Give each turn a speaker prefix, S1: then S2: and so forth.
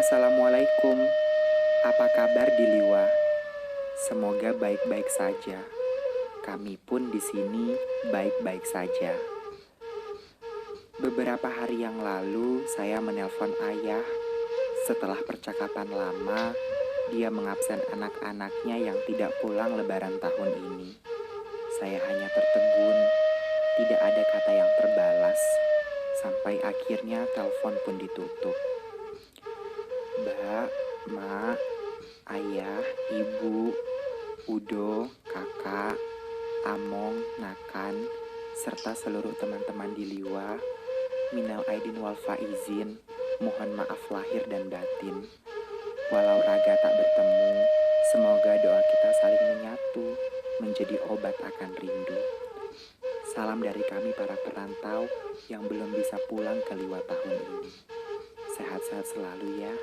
S1: Assalamualaikum. Apa kabar di Liwa? Semoga baik-baik saja. Kami pun di sini baik-baik saja. Beberapa hari yang lalu saya menelpon ayah. Setelah percakapan lama, dia mengabsen anak-anaknya yang tidak pulang lebaran tahun ini. Saya hanya tertegun, tidak ada kata yang terbalas. Sampai akhirnya telepon pun ditutup. Mbak, Mak, Ayah, Ibu, Udo, Kakak, Among, Nakan, serta seluruh teman-teman di Liwa, minal aidin wal faizin, mohon maaf lahir dan batin. Walau raga tak bertemu, semoga doa kita saling menyatu, menjadi obat akan rindu. Salam dari kami para perantau yang belum bisa pulang ke Liwa tahun ini. Sehat-sehat selalu ya.